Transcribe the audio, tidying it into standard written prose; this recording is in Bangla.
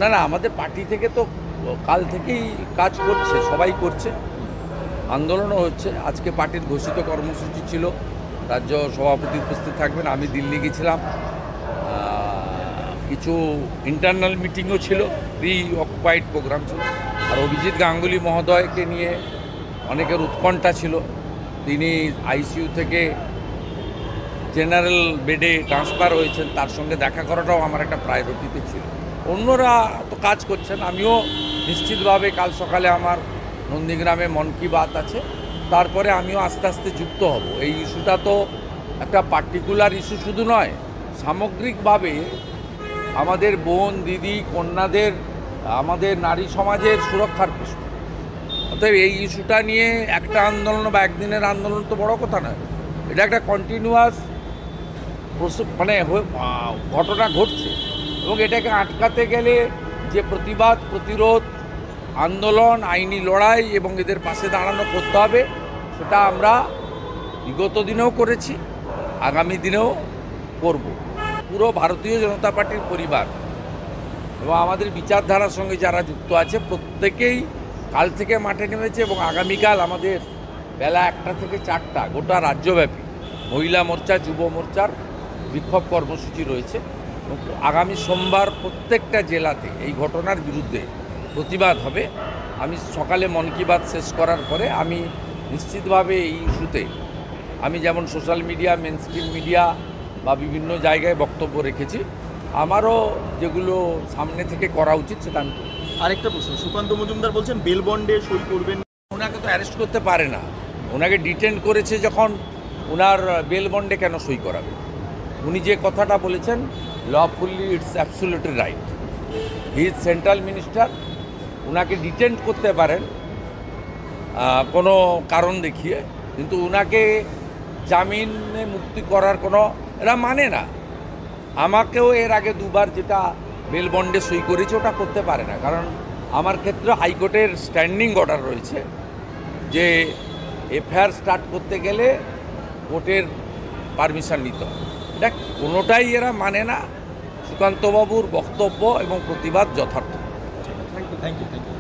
না না, আমাদের পার্টি থেকে তো কাল থেকেই কাজ করছে, সবাই করছে, আন্দোলনও হচ্ছে। আজকে পার্টির ঘোষিত কর্মসূচি ছিল, রাজ্য সভাপতি উপস্থিত থাকবেন। আমি দিল্লি গেছিলাম, কিছু ইন্টারনাল মিটিংও ছিল, প্রি অকুপাইড প্রোগ্রাম ছিল। আর অভিজিৎ গাঙ্গুলি মহোদয়কে নিয়ে অনেকের উৎকণ্ঠা ছিল। তিনি আইসিইউ থেকে জেনারেল বেডে ট্রান্সফার হয়েছেন, তার সঙ্গে দেখা করাটাও আমার একটা প্রায়োরিটিতে ছিল। অন্যরা তো কাজ করছেন, আমিও নিশ্চিতভাবে কাল সকালে আমার নন্দীগ্রামে মন কি বাত আছে, তারপরে আমিও আস্তে আস্তে যুক্ত হব। এই ইস্যুটা তো একটা পার্টিকুলার ইস্যু শুধু নয়, সামগ্রিকভাবে আমাদের বোন, দিদি, কন্যাদের, আমাদের নারী সমাজের সুরক্ষার প্রশ্ন। অতএব এই ইস্যুটা নিয়ে একটা আন্দোলন বা একদিনের আন্দোলন তো বড় কথা নয়, এটা একটা কন্টিনিউয়াস মানে ঘটনা ঘটছে, এবং এটাকে আটকাতে গেলে যে প্রতিবাদ, প্রতিরোধ, আন্দোলন, আইনি লড়াই এবং এদের পাশে দাঁড়ানো করতে হবে, সেটা আমরা বিগত দিনেও করেছি, আগামী দিনেও করব। পুরো ভারতীয় জনতা পার্টির পরিবার এবং আমাদের বিচারধারার সঙ্গে যারা যুক্ত আছে প্রত্যেকেই কাল থেকে মাঠে নেমেছে, এবং আগামীকাল আমাদের বেলা 1টা থেকে 4টা গোটা রাজ্যব্যাপী মহিলা মোর্চা, যুব মোর্চার বিক্ষোভ কর্মসূচি রয়েছে। আগামী সোমবার প্রত্যেকটা জেলাতে এই ঘটনার বিরুদ্ধে প্রতিবাদ হবে। আমি সকালে মন কি বাত শেষ করার পরে আমি নিশ্চিতভাবে এই ইস্যুতে আমি যেমন সোশ্যাল মিডিয়া, মেনস্ট্রিম মিডিয়া বা বিভিন্ন জায়গায় বক্তব্য রেখেছি, আমারও যেগুলো সামনে থেকে করা উচিত সেটা আমি করব। আরেকটা প্রশ্ন, সুকান্ত মজুমদার বলছেন বেল বন্ডে সই করবেন। ওনাকে তো অ্যারেস্ট করতে পারে না, ওনাকে ডিটেন করেছে যখন, ওনার বেল বন্ডে কেন সই করাবে? উনি যে কথাটা বলেছেন lawfully, it's absolutely right. He is central minister, ওনাকে ডিটেন করতে পারেন কোনো কারণ দেখিয়ে, কিন্তু ওনাকে জামিনে মুক্তি করার কোনো এরা মানে না। আমাকেও এর আগে দুবার যেটা বেল বন্ডে সই করেছে ওটা করতে পারে না, কারণ আমার ক্ষেত্রে হাইকোর্টের স্ট্যান্ডিং অর্ডার রয়েছে যে এফআইআর স্টার্ট করতে গেলে কোর্টের পারমিশন নিতে হবে। এটা কোনোটাই এরা মানে না। সুকান্তবাবুর বক্তব্য এবং প্রতিবাদ যথার্থ। Thank you.